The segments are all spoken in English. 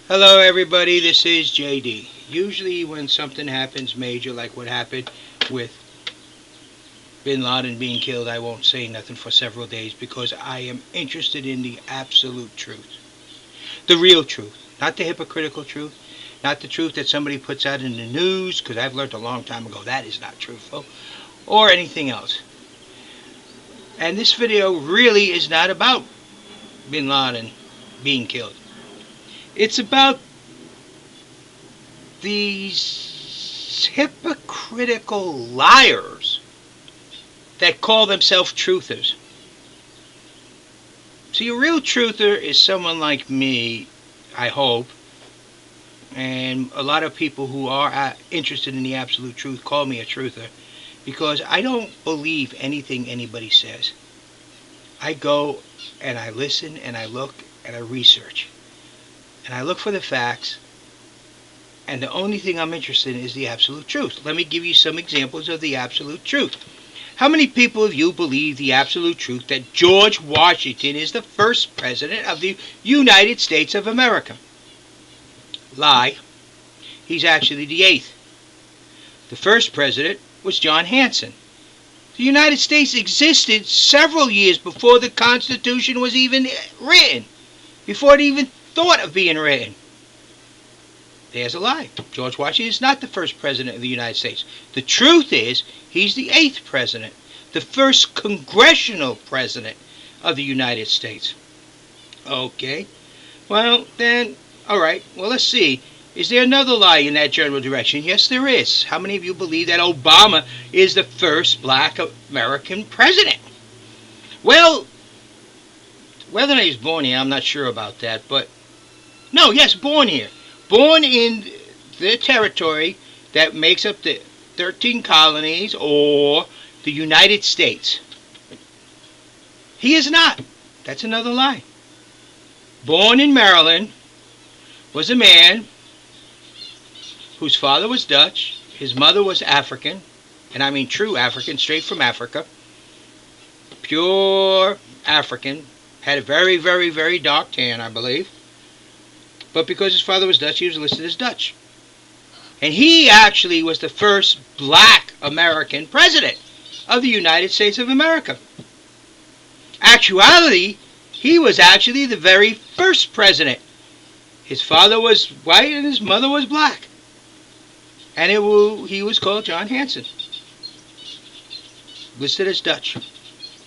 Hello everybody, this is JD. Usually when something happens major like what happened with Bin Laden being killed, I won't say nothing for several days because I am interested in the absolute truth. The real truth. Not the hypocritical truth. Not the truth that somebody puts out in the news, because I've learned a long time ago that is not truthful. Or anything else. And this video really is not about Bin Laden being killed. It's about these hypocritical liars that call themselves truthers. See, a real truther is someone like me, I hope, and a lot of people who are interested in the absolute truth call me a truther because I don't believe anything anybody says. I go and I listen and I look and I research. And I look for the facts, and the only thing I'm interested in is the absolute truth. Let me give you some examples of the absolute truth. How many people of you believe the absolute truth that George Washington is the first president of the United States of America? Lie. He's actually the 8th. The first president was John Hanson. The United States existed several years before the Constitution was even written, before it even thought of being written. There's a lie. George Washington is not the first president of the United States. The truth is, he's the 8th president, the first congressional president of the United States. Okay. Well, then, all right. Well, let's see. Is there another lie in that general direction? Yes, there is. How many of you believe that Obama is the first black American president? Well, whether he's born here, I'm not sure about that, but no, yes, born here. Born in the territory that makes up the 13 colonies or the United States. He is not. That's another lie. Born in Maryland, was a man whose father was Dutch, his mother was African, and I mean true African, straight from Africa, pure African, had a very, very, very dark tan, I believe. But because his father was Dutch, he was listed as Dutch. And he actually was the first black American president of the United States of America. Actuality, he was actually the very first president. His father was white and his mother was black. And he was called John Hanson. Listed as Dutch.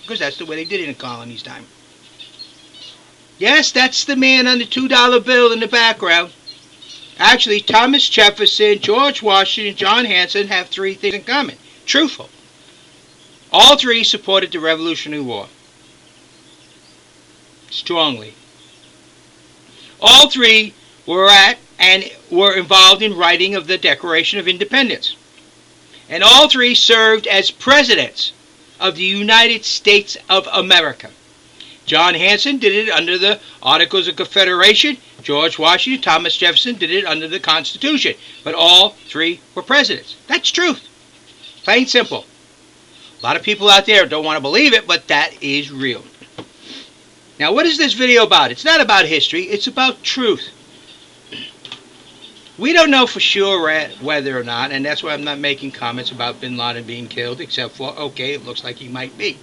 Because that's the way they did it in the colonies' time. Yes, that's the man on the $2 bill in the background. Actually, Thomas Jefferson, George Washington, John Hanson have 3 things in common. Truthful. All 3 supported the Revolutionary War. Strongly. All 3 were involved in writing of the Declaration of Independence. And all 3 served as presidents of the United States of America. John Hanson did it under the Articles of Confederation. George Washington, Thomas Jefferson did it under the Constitution. But all 3 were presidents. That's truth. Plain simple. A lot of people out there don't want to believe it, but that is real. Now, what is this video about? It's not about history. It's about truth. We don't know for sure whether or not, and that's why I'm not making comments about Bin Laden being killed, except for, okay, it looks like he might be.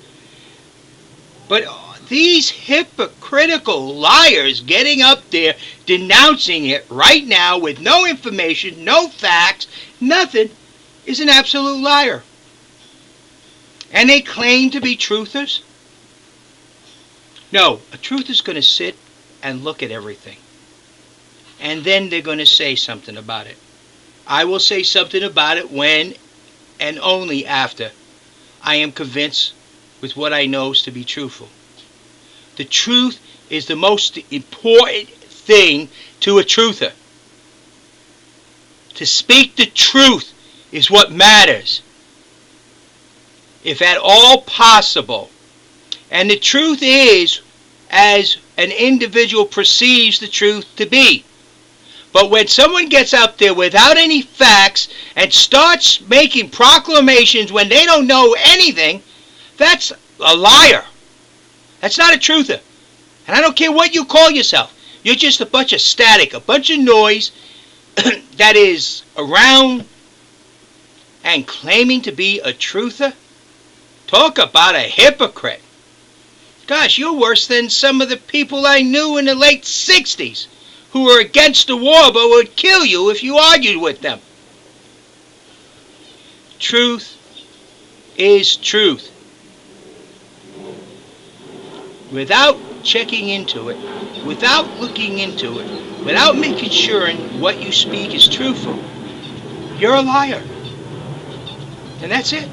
But these hypocritical liars getting up there denouncing it right now with no information, no facts, nothing, is an absolute liar. And they claim to be truthers. No, a truther is going to sit and look at everything. And then they're going to say something about it. I will say something about it when and only after I am convinced with what I know to be truthful. The truth is the most important thing to a truther. To speak the truth is what matters, if at all possible. And the truth is as an individual perceives the truth to be. But when someone gets up there without any facts and starts making proclamations when they don't know anything, that's a liar. That's not a truther. And I don't care what you call yourself. You're just a bunch of static, a bunch of noise that is around and claiming to be a truther. Talk about a hypocrite. Gosh, you're worse than some of the people I knew in the late 60s who were against the war but would kill you if you argued with them. Truth is truth. Without checking into it, without looking into it, without making sure what you speak is truthful, you're a liar. And that's it.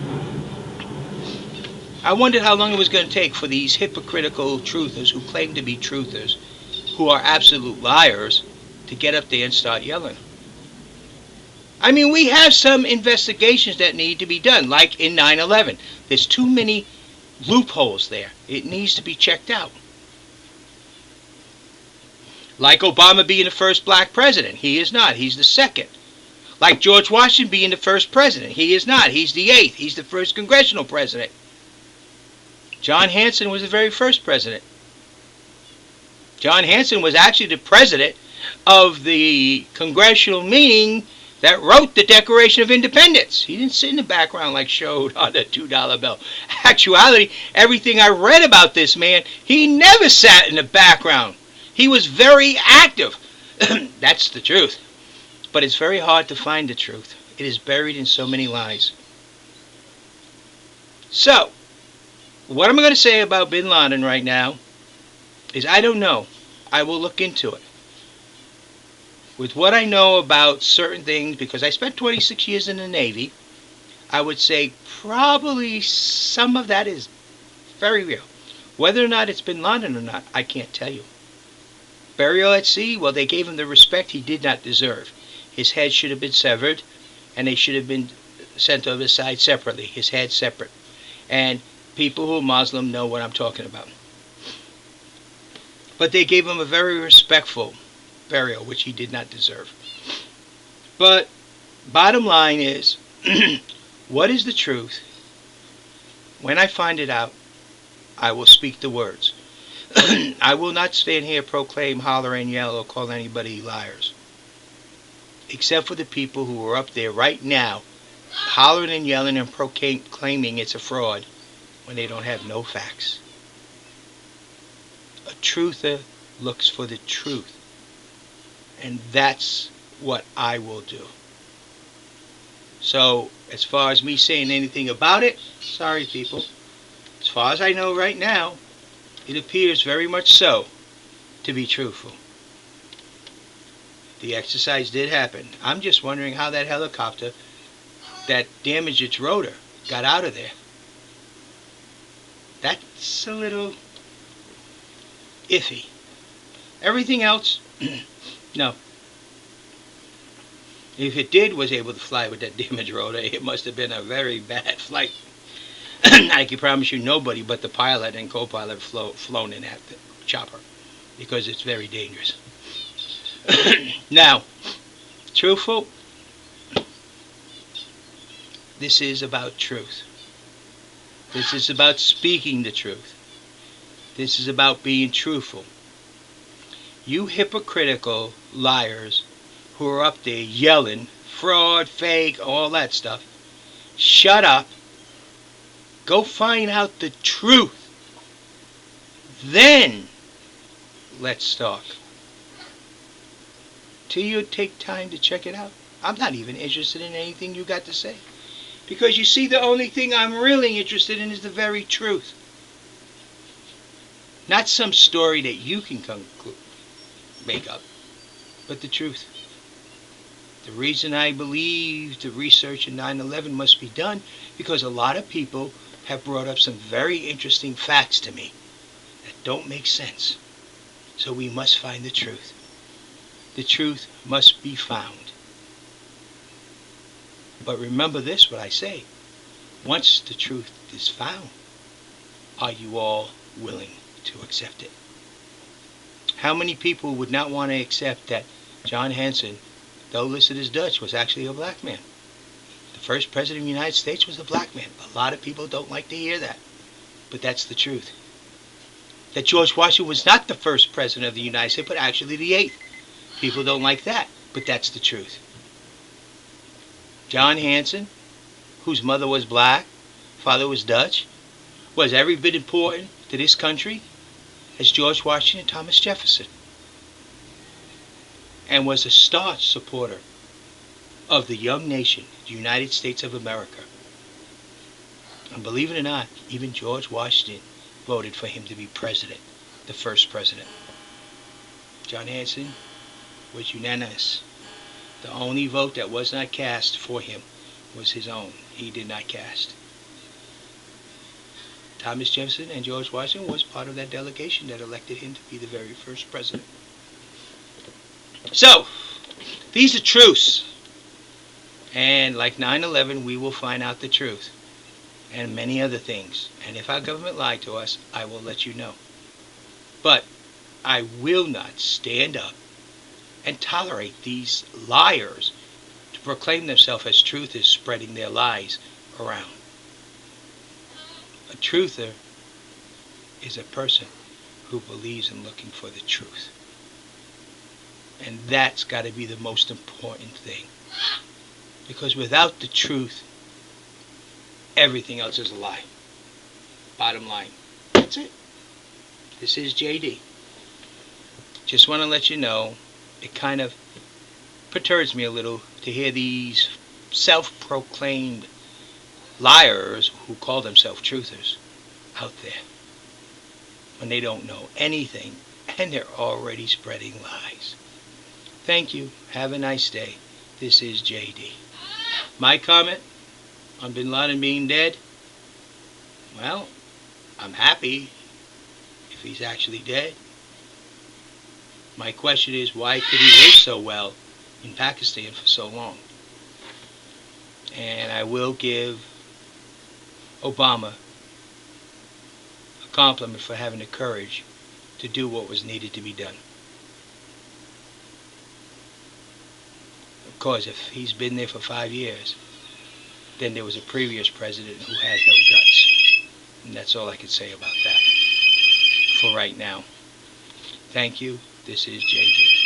I wondered how long it was going to take for these hypocritical truthers who claim to be truthers, who are absolute liars, to get up there and start yelling. I mean, we have some investigations that need to be done, like in 9/11. There's too many loopholes there. It needs to be checked out. Like Obama being the first black president. He is not. He's the second. Like George Washington being the first president. He is not. He's the eighth. He's the first congressional president. John Hanson was the very first president. John Hanson was actually the president of the congressional meeting that wrote the Declaration of Independence. He didn't sit in the background like showed on the $2 bill. Actuality, everything I read about this man, he never sat in the background. He was very active. That's the truth. But it's very hard to find the truth. It is buried in so many lies. So, what I'm going to say about Bin Laden right now is I don't know. I will look into it. With what I know about certain things, because I spent 26 years in the Navy, I would say probably some of that is very real. Whether or not it's Bin Laden or not, I can't tell you. Burial at sea, well, they gave him the respect he did not deserve. His head should have been severed, and they should have been sent over the side separately, his head separate. And people who are Muslim know what I'm talking about. But they gave him a very respectful burial, which he did not deserve. But bottom line is, what is the truth? When I find it out, I will speak the words. I will not stand here, proclaim, holler, and yell, or call anybody liars. Except for the people who are up there right now, hollering and yelling and proclaiming it's a fraud, when they don't have no facts. A truther looks for the truth. And that's what I will do. So, as far as me saying anything about it, sorry people. As far as I know right now, it appears very much so to be truthful. The exercise did happen. I'm just wondering how that helicopter that damaged its rotor got out of there. That's a little iffy. Everything else, no. If it was able to fly with that damaged rotor, it must have been a very bad flight. I can promise you nobody but the pilot and co-pilot flown in that chopper, because it's very dangerous. Now, truthful, this is about truth. This is about speaking the truth. This is about being truthful. You hypocritical liars who are up there yelling, fraud, fake, all that stuff, shut up. Go find out the truth. Then, let's talk. Till you take time to check it out. I'm not even interested in anything you got to say. Because you see, the only thing I'm really interested in is the very truth. Not some story that you can make up, but the truth. The reason I believe the research in 9/11 must be done, because a lot of people have brought up some very interesting facts to me that don't make sense. So we must find the truth. The truth must be found. But remember this, what I say. Once the truth is found, are you all willing to accept it? How many people would not want to accept that John Hanson, though listed as Dutch, was actually a black man? The first president of the United States was a black man. A lot of people don't like to hear that. But that's the truth. that George Washington was not the first president of the United States, but actually the 8th. People don't like that, but that's the truth. John Hanson, whose mother was black, father was Dutch, was every bit important to this country as George Washington and Thomas Jefferson, and was a staunch supporter of the young nation, the United States of America. And believe it or not, even George Washington voted for him to be president, the first president. John Hanson was unanimous. The only vote that was not cast for him was his own. He did not cast. Thomas Jefferson and George Washington was part of that delegation that elected him to be the very first president. So, these are truths. And like 9/11, we will find out the truth. And many other things. And if our government lied to us, I will let you know. But I will not stand up and tolerate these liars to proclaim themselves as truthers, spreading their lies around. A truther is a person who believes in looking for the truth. And that's got to be the most important thing. Because without the truth, everything else is a lie. Bottom line. That's it. This is JD. Just want to let you know, it kind of perturbs me a little to hear these self-proclaimed liars who call themselves truthers out there when they don't know anything and they're already spreading lies. Thank you. Have a nice day. This is JD. My comment on Bin Laden being dead? Well, I'm happy if he's actually dead. My question is, why could he live so well in Pakistan for so long? And I will give Obama a compliment for having the courage to do what was needed to be done. Of course, if he's been there for 5 years, then there was a previous president who had no guts. And that's all I can say about that for right now. Thank you. This is JD.